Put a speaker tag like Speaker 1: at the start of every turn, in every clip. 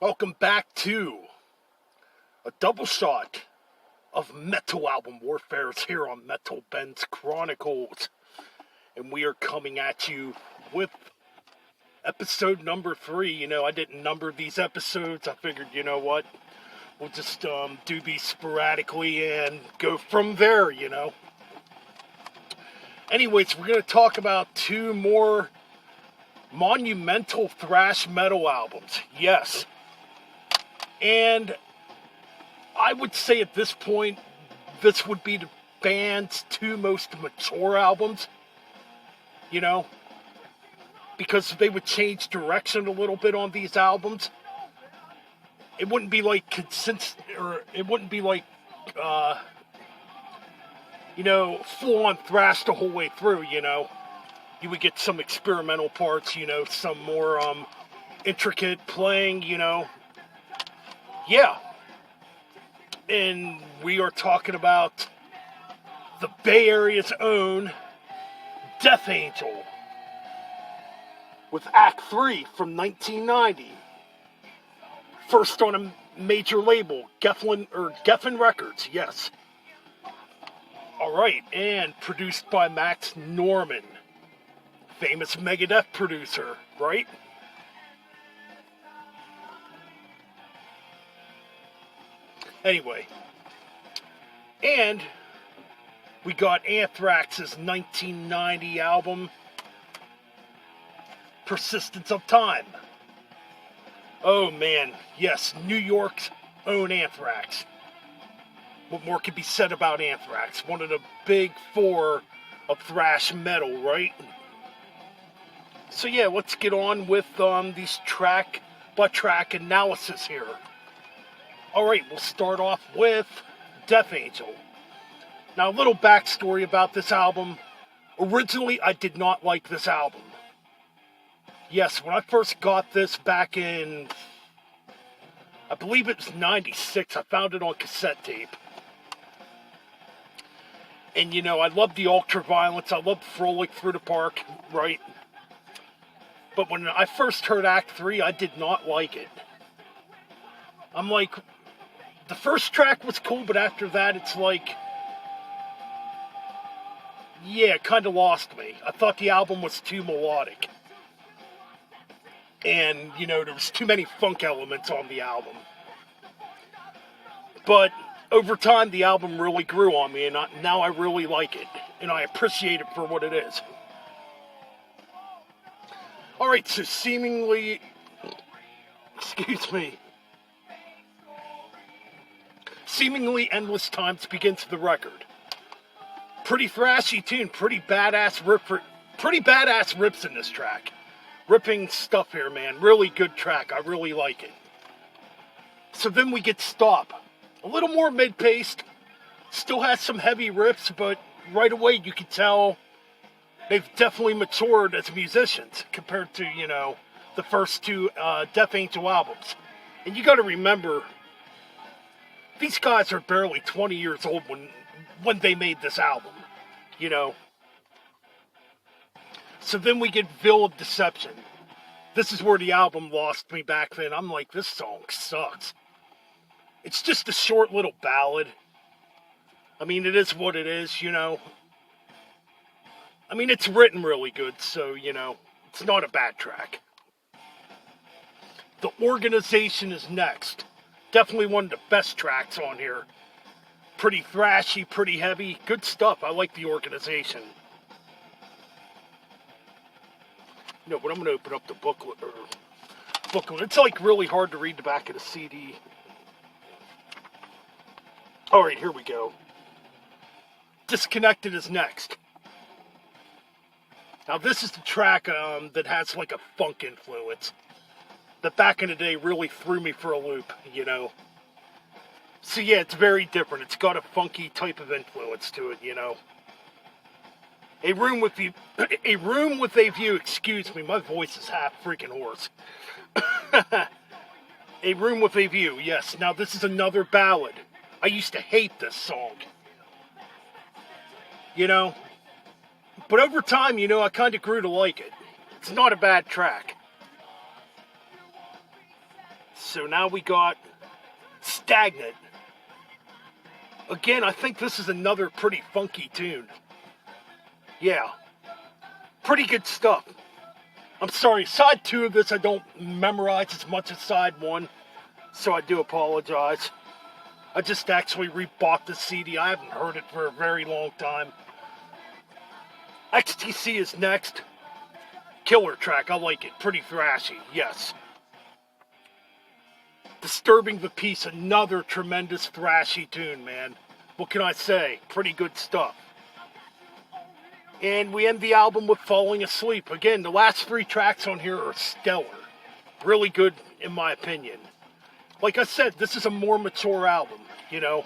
Speaker 1: Welcome back to a double shot of metal album warfares here on Metal Ben's Chronicles. And we are coming at you with episode number 3. I didn't number these episodes. I figured, what? We'll just do these sporadically and go from there, Anyways, we're going to talk about 2 more monumental thrash metal albums. Yes. And I would say at this point, this would be the band's 2 most mature albums, because they would change direction a little bit on these albums. It wouldn't be like full-on thrash the whole way through, You would get some experimental parts, some more intricate playing, Yeah. And we are talking about the Bay Area's own Death Angel with Act 3 from 1990. First on a major label, Geffen Records, yes. Alright, and produced by Max Norman, famous Megadeth producer, right? Anyway, and we got Anthrax's 1990 album, Persistence of Time. Oh man, yes, New York's own Anthrax. What more could be said about Anthrax? One of the big 4 of thrash metal, right? So yeah, let's get on with these track-by-track analysis here. Alright, we'll start off with Death Angel. Now, a little backstory about this album. Originally, I did not like this album. Yes, when I first got this back in, I believe it was 96, I found it on cassette tape. And, I loved the ultra-violence, I loved Frolic Through the Park, right? But when I first heard Act 3, I did not like it. I'm like, the first track was cool, but after that, it's like, yeah, it kind of lost me. I thought the album was too melodic. And, there was too many funk elements on the album. But over time, the album really grew on me, and now I really like it. And I appreciate it for what it is. Alright, so seemingly endless times begins the record. Pretty thrashy tune, pretty badass rips in this track. Ripping stuff here, man. Really good track. I really like it. So then we get Stop. A little more mid-paced. Still has some heavy riffs, but right away you can tell they've definitely matured as musicians compared to, the first 2 Death Angel albums. And you gotta remember, these guys are barely 20 years old when they made this album, So then we get Veil of Deception. This is where the album lost me back then. I'm like, this song sucks. It's just a short little ballad. I mean, it is what it is, I mean, it's written really good, so, it's not a bad track. The Organization is next. Definitely one of the best tracks on here. Pretty thrashy, pretty heavy. Good stuff. I like The Organization. But I'm going to open up the booklet. It's like really hard to read the back of the CD. Alright, here we go. Disconnected is next. Now this is the track that has like a funk influence. That back in the day really threw me for a loop, So yeah, it's very different. It's got a funky type of influence to it, A Room with a View, excuse me, my voice is half freaking hoarse. A Room with a View, yes. Now this is another ballad. I used to hate this song. But over time, I kind of grew to like it. It's not a bad track. So now we got Stagnant. Again, I think this is another pretty funky tune. Yeah. Pretty good stuff. I'm sorry, side 2 of this I don't memorize as much as side 1, so I do apologize. I just actually rebought the CD. I haven't heard it for a very long time. XTC is next. Killer track, I like it. Pretty thrashy, yes. Disturbing the Peace, another tremendous thrashy tune, man. What can I say? Pretty good stuff. And we end the album with Falling Asleep. Again, the last 3 tracks on here are stellar. Really good, in my opinion. Like I said, this is a more mature album, you know.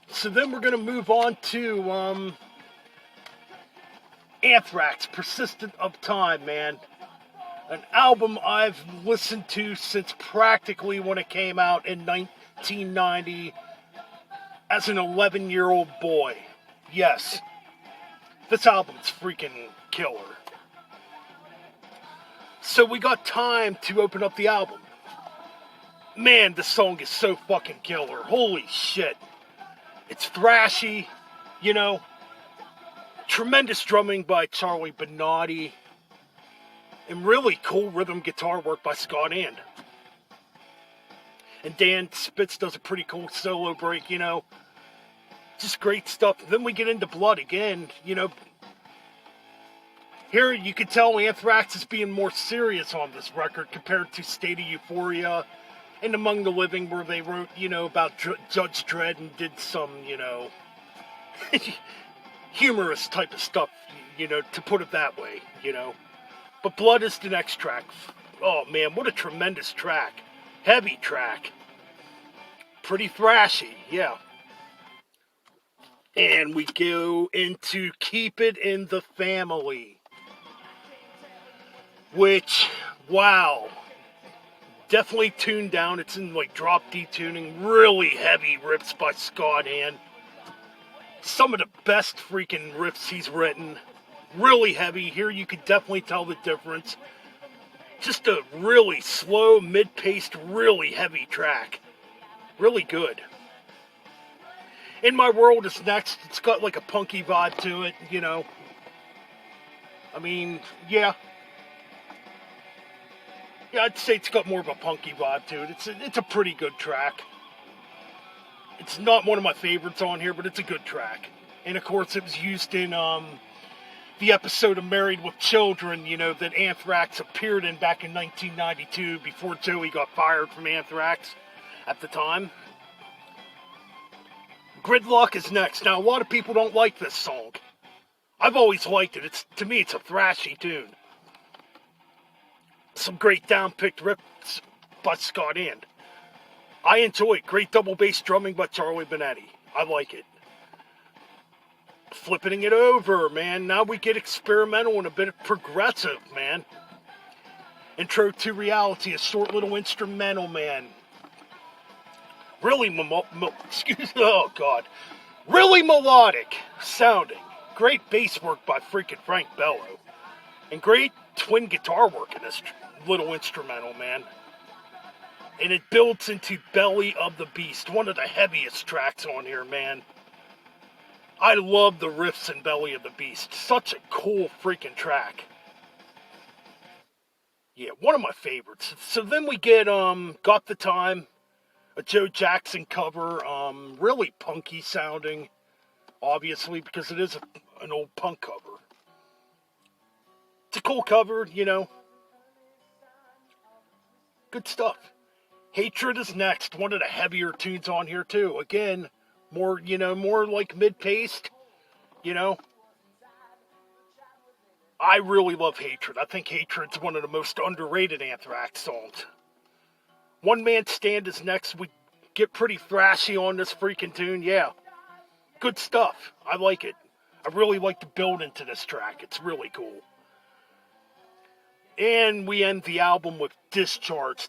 Speaker 1: So then we're going to move on to Anthrax, Persistence of Time, man. An album I've listened to since practically when it came out in 1990 as an 11-year-old boy. Yes. This album's freaking killer. So we got Time to open up the album. Man, this song is so fucking killer. Holy shit. It's thrashy, you know. Tremendous drumming by Charlie Benatti. And really cool rhythm guitar work by Scott And. And Dan Spitz does a pretty cool solo break, you know. Just great stuff. Then we get into Blood again, you know. Here you can tell Anthrax is being more serious on this record compared to State of Euphoria and Among the Living, where they wrote, you know, about Judge Dredd and did some, you know, humorous type of stuff, you know, to put it that way, you know. But Blood is the next track. Oh man, what a tremendous track. Heavy track. Pretty thrashy, yeah. And we go into Keep It in the Family. Which, wow. Definitely tuned down. It's in like drop D tuning. Really heavy riffs by Scott And. Some of the best freaking riffs he's written. Really heavy. Here you could definitely tell the difference. Just a really slow, mid-paced, really heavy track. Really good. In My World is next. It's got like a punky vibe to it, you know. I mean, yeah. Yeah, I'd say it's got more of a punky vibe to it. It's a pretty good track. It's not one of my favorites on here, but it's a good track. And of course, it was used in the episode of Married with Children, you know, that Anthrax appeared in back in 1992 before Joey got fired from Anthrax at the time. Gridlock is next. Now, a lot of people don't like this song. I've always liked it. To me, it's a thrashy tune. Some great down-picked riffs by Scott And. I enjoy it. Great double bass drumming by Charlie Benatti. I like it. Flipping it over, man. Now we get experimental and a bit of progressive, man. Intro to Reality, a short little instrumental, man. Really really melodic sounding. Great bass work by freaking Frank Bello. And great twin guitar work in this little instrumental, man. And it builds into Belly of the Beast, one of the heaviest tracks on here, man. I love the riffs in Belly of the Beast. Such a cool freaking track. Yeah, one of my favorites. So then we get Got the Time, a Joe Jackson cover, really punky sounding, obviously, because it is an old punk cover. It's a cool cover, you know. Good stuff. Hatred is next, one of the heavier tunes on here too. Again, more like mid-paced, you know. I really love Hatred. I think Hatred's one of the most underrated Anthrax songs. One Man Stand is next. We get pretty thrashy on this freaking tune, yeah. Good stuff. I like it. I really like the build into this track. It's really cool. And we end the album with Discharge,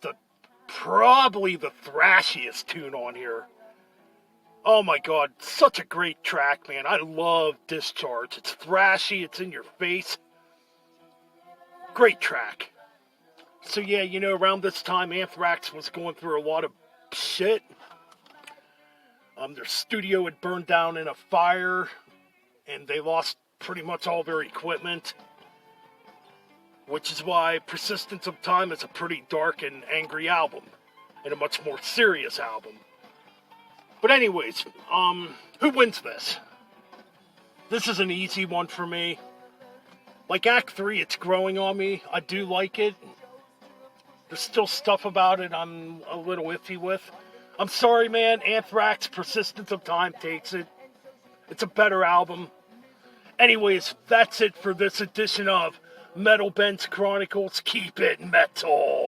Speaker 1: probably the thrashiest tune on here. Oh my god, such a great track, man. I love Discharge. It's thrashy, it's in your face. Great track. So yeah, you know, around this time, Anthrax was going through a lot of shit. Their studio had burned down in a fire, and they lost pretty much all their equipment. Which is why Persistence of Time is a pretty dark and angry album, and a much more serious album. But anyways, who wins this? This is an easy one for me. Like Act 3, it's growing on me. I do like it. There's still stuff about it I'm a little iffy with. I'm sorry, man. Anthrax Persistence of Time takes it. It's a better album. Anyways, that's it for this edition of Metal Ben's Chronicles. Keep it metal.